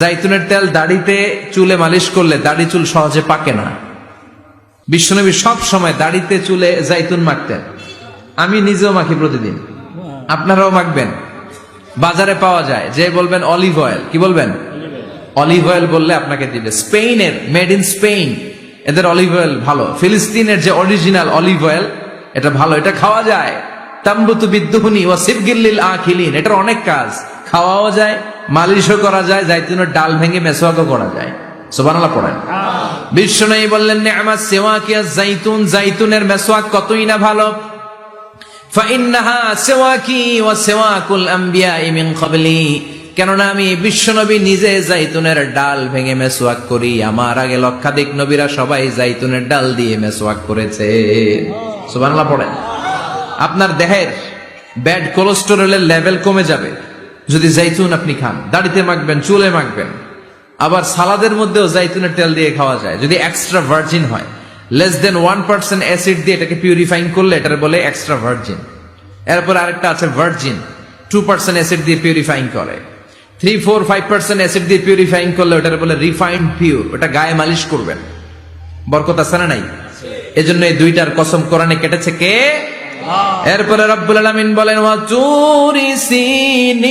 জাইতুনের তেল দাড়িতে চুলে মালিশ করলে দাড়ি চুল সহজে পাকে না। বিশ্বনবী সব সময় দাড়িতে চুলে জাইতুন মাখতেন। আমি নিজেও মাখি প্রতিদিন, আপনারাও মাখবেন। বাজারে পাওয়া যায়, যে বলবেন অলিভ অয়েল, কি বলবেন? অলিভ অয়েল বললে আপনাকে দিবে। স্পেনের, মেড ইন স্পেন, এদের অলিভ অয়েল ভালো। ফিলিস্তিনের যে অরিজিনাল অলিভ অয়েল, এটা ভালো, এটা খাওয়া যায়। তাম্বুতু বিদ্দুহুনি ওয়া সিবগিল আখিলিন, এটার অনেক কাজ, খাওয়াও যায়, মালিশও করা যায়, জাইতুনের ডাল ভেঙে মেসওয়াকও করা যায়। সুবহানাল্লাহ পড়েন। বিশ্বনবী বললেন নি'মাস সিওয়াকিয়াজ জাইতুন, জাইতুনের মেসওয়াক কতই না ভালো। ফাইন্নাহা সিওয়াকি ওয়া সিওয়াকুল আমবিয়াই মিন ক্বাবলি, কেননা আমি বিশ্বনবী নিজে জাইতুনের ডাল ভেঙে মেসওয়াক করি, আমার আগে লক্ষাধিক নবীরা সবাই জাইতুনের ডাল দিয়ে মেসওয়াক করেছে। সুবহানাল্লাহ পড়েন। আপনার দেহের ব্যাড কোলেস্টেরলের লেভেল কমে যাবে যদি জাইতুন আপনি খান। দাড়িতে মাখবেন, চুলে মাখবেন, আবার সালাদের মধ্যেও জাইতুনের তেল দিয়ে খাওয়া যায় যদি এক্সট্রা ভার্জিন হয়। লেস দেন 1% অ্যাসিড দিয়ে এটাকে পিউরিফাইং করলে এটার বলে এক্সট্রা ভার্জিন। এরপর আরেকটা আছে ভার্জিন, 2% অ্যাসিড দিয়ে পিউরিফাইং করে। 3, 4, 5% অ্যাসিড দিয়ে পিউরিফাইং করলে ওটার বলে রিফাইন্ড পিওর। ওটা গায়ে মালিশ করবেন, বরকত আছে না নাই? এজন্য এই দুইটার কসম কোরআনে কেটেছে কে? এরপরে রব্বুল আলামিন বলেন ওয়া তুরি সিনিন,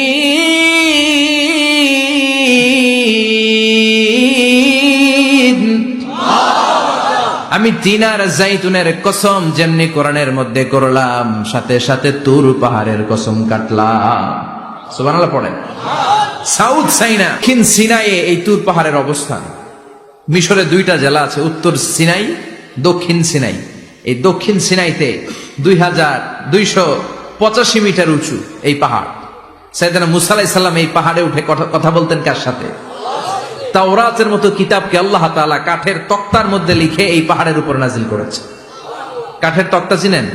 আমি তিন আর জাইতুনের কসম যেমনি কোরআনের মধ্যে করলাম, সাথে সাথে তুর পাহাড়ের কসম কাটলাম। সুবহানাল্লাহ পড়েন। সাউথ সাইনা, দক্ষিণ সিনাইয়ে এই তুর পাহাড়ের অবস্থান। মিশরে দুইটা জেলা আছে, উত্তর সিনাই, দক্ষিণ সিনাই। এই দক্ষিণ সিনাইতে 2285 মিটার উঁচু এই পাহাড়। সাইয়েদনা মুসা আলাইহিস সালাম এই পাহাড়ে উঠে কথা বলতেন কার সাথে? তাওরাতের মতো কিতাবকে আল্লাহ তাআলা কাঠের তক্তার মধ্যে লিখে এই পাহাড়ের উপর নাজিল করেছে। কাঠের তক্তা চিনেন?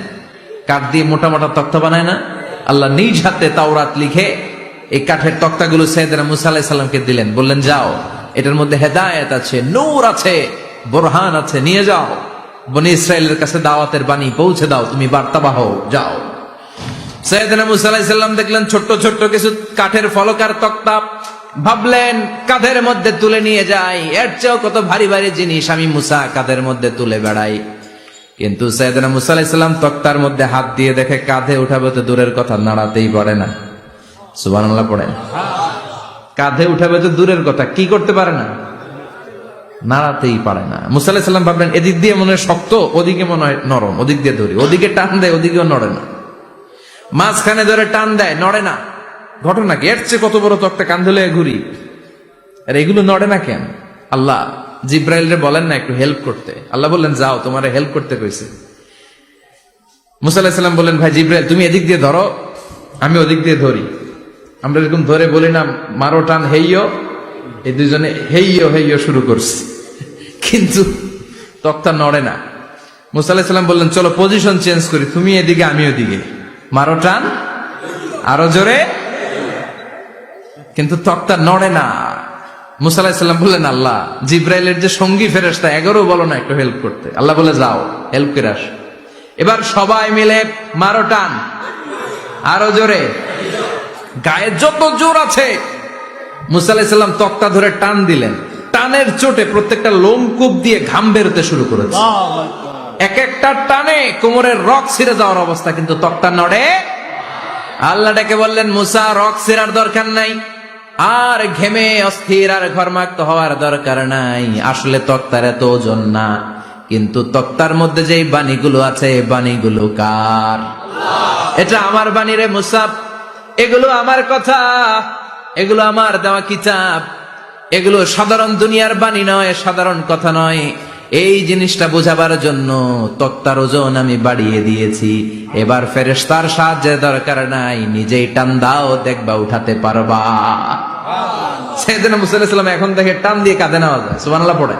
কাঠ দিয়ে মোটা মোটা তক্তা বানায় না? আল্লাহ নিজ হাতে তাওরাত লিখে এই কাঠের তক্তাগুলো সাইয়েদনা মুসা আলাইহিস সালামকে দিলেন, বললেন যাও, এটার মধ্যে হেদায়েত আছে, নূর আছে, বুরহান আছে, নিয়ে যাও, বনি ইসরায়েলের কাছে দাওয়াতের বাণী পৌঁছে দাও, তুমি বার্তাবাহ, যাও। সাইয়েদনা মুসা আলাইহিস সালাম দেখলেন ছোট্ট ছোট্ট কিছু কাঠের ফলকার তক্তা, ভাবলেন কাঁধের মধ্যে তুলে নিয়ে যাই, এর চেয়েও কত ভারী ভারী জিনিস আমি মুসা কাঁধের মধ্যে তুলে বেড়াই। কিন্তু সাইয়েদনা মুসা আলাইহিস সালাম তক্তার মধ্যে হাত দিয়ে দেখে কাঁধে উঠাবে তো দূরের কথা, নাড়াতেই পারে না। সুবহানাল্লাহ পড়েন। কাঁধে উঠাবে তো দূরের কথা, কি করতে পারে না? নাড়াতেই পারে না। মুসা আলাইহিস সালাম ভাবলেন এদিক দিয়ে মনে হয় শক্ত, ওদিকে মনে হয় নরম, ওদিক দিয়ে ধরি, ওদিকে টান দেয়, ওদিকেও নড়ে না, মাঝখানে ধরে টান দেয়, নড়ে না। ঘটনা কি? এর চেয়ে কত বড় তক্তা কান ধরে ঘুরি, আর এগুলো নড়ে না কেন? আল্লাহ জিব্রাইলরে বলেন না একটু হেল্প করতে? আল্লাহ বললেন যাও, তোমারে হেল্প করতে কইছে। মুসা আলাইহিস সালাম বললেন ভাই জিব্রাইল তুমি এদিক দিয়ে ধরো, আমি ওদিক দিয়ে ধরি। আমরা এরকম ধরে বলি না মারো টান হেইয়ো, এই দুজনে হেইয়ো হেইয়ো শুরু করছে, কিন্তু তক্তা নড়ে না। মুসা আলাইহিস সালাম বললেন চলো পজিশন চেঞ্জ করি, তুমি এদিকে আমি ওদিকে, মারো টান আরো জোরে, কিন্তু তক্তা নড়ে না। মুসা আলাইহিস সালাম বললেন আল্লাহ জিব্রাইলের যে সঙ্গী ফেরেশতা 11 বলো না একটু হেল্প করতে। আল্লাহ বলে যাও হেল্প করে আসো। এবার সবাই মিলে মারো টান আরো জোরে, গায়ে যত জোর আছে। মুসা আলাইহিস সালাম তক্তা ধরে টান দিলেন, টানের চোটে প্রত্যেকটা লোমকূপ দিয়ে ঘাম বেরোতে শুরু করেছে। এক একটা টানে কোমরের রক ছিঁড়ে যাওয়ার অবস্থা, কিন্তু তক্তা নড়ে। আল্লাহ ডেকে বললেন মুসা রক ছিঁড়ার দরকার নাই, আর ঘেমে অস্থির আর ঘর্মাক্ত হওয়ার দরকার নাই। আসলে তক্তার এত ওজন না, কিন্তু তক্তার মধ্যে যে বাণীগুলো আছে বাণীগুলো কার? এটা আমার বাণী রে মুসা, এগুলো আমার কথা, এগুলো আমার দেওয়া কিতাব, এগুলো সাধারণ দুনিয়ার বাণী নয়, সাধারণ কথা নয়। এই জিনিসটা বোঝাবার জন্য তক্তার ওজন আমি বাড়িয়ে দিয়েছি। এবার ফেরেশতার সাহায্যের দরকার নাই, নিজেই টান দাও, দেখবা উঠাতে পারবা। সাইয়েদনা মুসা আলাইহিস সালাম এখন থেকে টান দিয়ে কাঁধে নেওয়া যায়। সুবহানাল্লাহ পড়ে।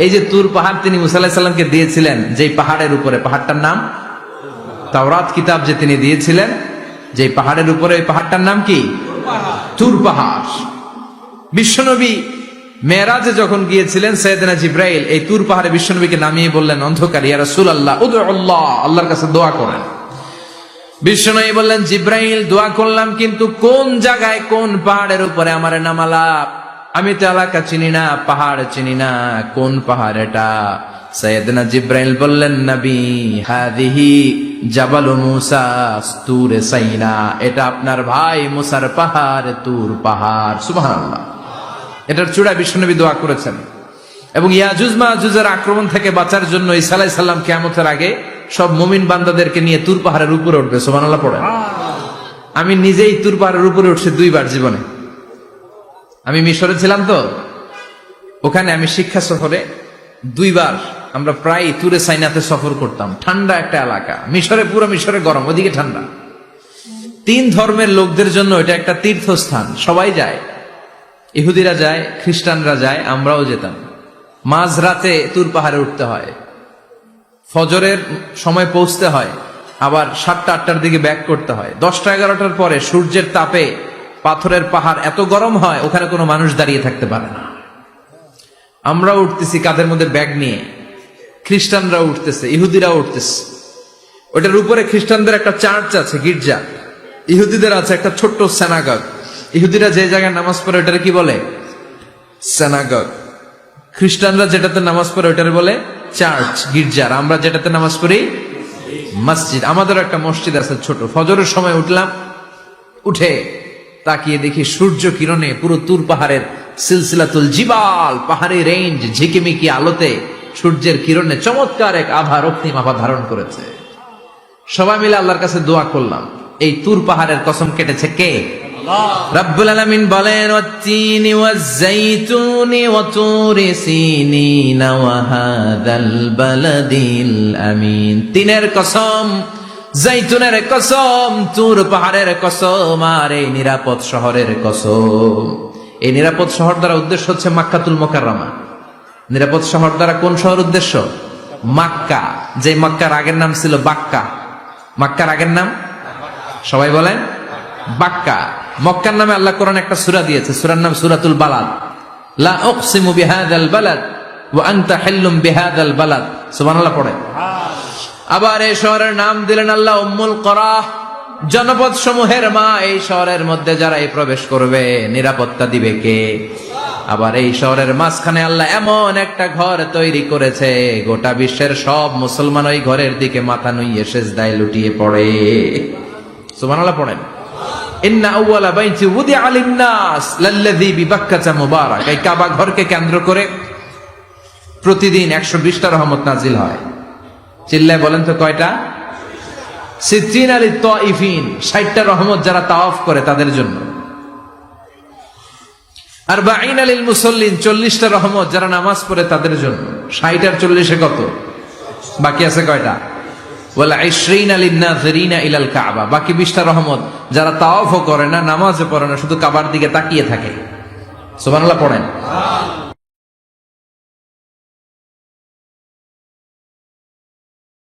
এই যে তুর পাহাড় তিনি মুসা আলাইহিস সালামকে দিয়েছিলেন, যেই পাহাড়ের উপরে, পাহাড়টার নাম তাওরাত কিতাব যে তিনি দিয়েছিলেন, যে পাহাড়ের উপরে, ওই পাহাড়টার নাম কি? তুর পাহাড়। বিশ্বনবী মেরাজে যখন গিয়েছিলেন সাইয়েদনা জিব্রাইল এই তুর পাহাড়ে বিশ্বনবীকে নামিয়ে বললেন অন্ধকার, ইয়া রাসূলুল্লাহ উদউল্লাহ, আল্লাহর কাছে দোয়া করেন। বিশ্বনবী বললেন জিব্রাইল দোয়া করলাম, কিন্তু কোন জায়গায় কোন পাহাড়ের উপরে আমারে নামালা? আমি তো এলাকা চিনি না, পাহাড় চিনি না, কোন পাহাড় এটা? সাইয়েদনা জিব্রাইল বললেন, নবী, হাদিহি জাবালু মুসা তুর সাইনা, এটা আপনার ভাই মুসার পাহাড়, তুর পাহাড়। সুবহানাল্লাহ। এটার চূড়া বিশ্বনবী দোয়া করেছেন। এবং ইয়াজুজ মাজুজের আক্রমণ থেকে বাঁচার জন্য ঈসা আলাইহিস সালাম কিয়ামতের আগে সব মুমিন বান্দাদেরকে নিয়ে তুর পাহাড়ের উপরে উঠবে। সুবহানাল্লাহ পড়েন। আমি নিজেই তুর পাহাড়ের উপরে উঠছি 2 বার জীবনে। আমি মিশরে ছিলাম তো, ওখানে আমি শিক্ষা সফরে 2 বার আমরা প্রায় তুরে সাইনাতে সফর করতাম। ঠান্ডা একটা এলাকা, মিশরে, পুরো মিশরে গরম, ওদিকে ঠান্ডা। 3 ধর্মের লোকদের জন্য এটা একটা তীর্থস্থান, সবাই যায়। ইহুদিরা যায়, খ্রিস্টানরা যায়, আমরাও যেতাম। মাঝরাতে তুর পাহাড়ে উঠতে হয়, ফজরের সময় পৌঁছতে হয়, আবার 7টা-8টার দিকে ব্যাক করতে হয়। 10টা-11টার পরে সূর্যের তাপে পাথরের পাহাড় এত গরম হয়, ওখানে কোনো মানুষ দাঁড়িয়ে থাকতে পারে না। আমরা উঠতেছি কাঁধের মধ্যে ব্যাগ নিয়ে, খ্রিস্টানরা উঠতেছে, ইহুদিরা উঠতেছে। ওটার উপরে খ্রিস্টানদের একটা চার্চ আছে, গির্জা। ইহুদিদের আছে একটা ছোট্ট সিনাগগ। ইহুদিরা যে জায়গায় নামাজ পড়ে ওটারে কি বলে? সিনাগগ। খ্রিস্টানরা যেটাতে নামাজ পড়ে ওটারে বলে চার্চ, গির্জার। আমরা যেটাতে নামাজ পড়ি মসজিদ। আমাদের একটা মসজিদ আছে ছোট। ফজরের সময় উঠলাম, উঠে তাকিয়ে দেখি সূর্য কিরণে পুরো তুর পাহাড়ের সিলসিলাতুল জিবাল, পাহাড়ি রেঞ্জ ঝিকিমিকি আলোতে সূর্যের কিরণে চমৎকার এক আভা, রক্তিম আভা ধারণ করেছে। সবাই মিলে আল্লাহর কাছে দোয়া করলাম। এই তুর পাহাড়ের কসম কেটেছে কে? রব্বুল আলামিন বলেন, ওয়াত-তিনি ওয়াজ-যাইতুনি ওয়া তুরি সিনিনা ওয়া হাদাল বালাদিল আমিন। তিনের কসম, জাইতুনের কসম, তুর পাহাড়ের কসম, আর এই নিরাপদ শহরের কসম। এই নিরাপদ শহর দ্বারা উদ্দেশ্য হচ্ছে মাক্কাতুল মুকাররমা। নিরাপদ শহর দ্বারা কোন শহর উদ্দেশ্য? মক্কা। যে মক্কার আগের নাম ছিল বাক্কা। মক্কার আগের নাম সবাই বলেন বাক্কা। মক্কার নামে আল্লাহ কোরআন একটা সূরা দিয়েছে, সূরার নাম সূরাতুল বালাদ। লা উকসিমু বিহাযাল বালাদ ওয়া আনতা হিল্লুম বিহাযাল বালাদ। সুবহানাল্লাহ পড়ে। আবার এই শহরের নাম দিলেন আল্লাহ উম্মুল কুরা, জনপদ সমূহের মা। এই শহরের মধ্যে যারা এই প্রবেশ করবে, নিরাপত্তা দিবে কে? আবার এই শহরের মাঝখানে আল্লাহ এমন একটা ঘর তৈরি করেছে, গোটা বিশ্বের সব মুসলমান ওই ঘরের দিকে মাথা নুইয়ে সিজদায় লুটিয়ে পড়ে। সুবহানাল্লাহ পড়েন। ইন্না আউওয়ালা বাইতি উদিআ লিন-নাস লাল্লাযী বিবাক্কাতা মুবারাক। এই কাবা ঘরকে কেন্দ্র করে প্রতিদিন 120টা রহমত নাজিল হয়। চিল্লায় বলেন তো কয়টা? 60 লিত-তাইফিন, 60টা রহমত যারা তাওয়াফ করে তাদের জন্য। 40 লিল-মুসাল্লিন, 40টা রহমত যারা নামাজ পড়ে তাদের জন্য। 60 আর 40-এ কত? বাকি আছে কয়টা? ওয়াল 20 লিন-নাযিরিনা ইলাল কাবা, বাকি 20টা রহমত যারা তাওয়াফও করে না, নামাজও পড়ে না, শুধু কাবার দিকে তাকিয়ে থাকে। সুবহানাল্লাহ পড়েন।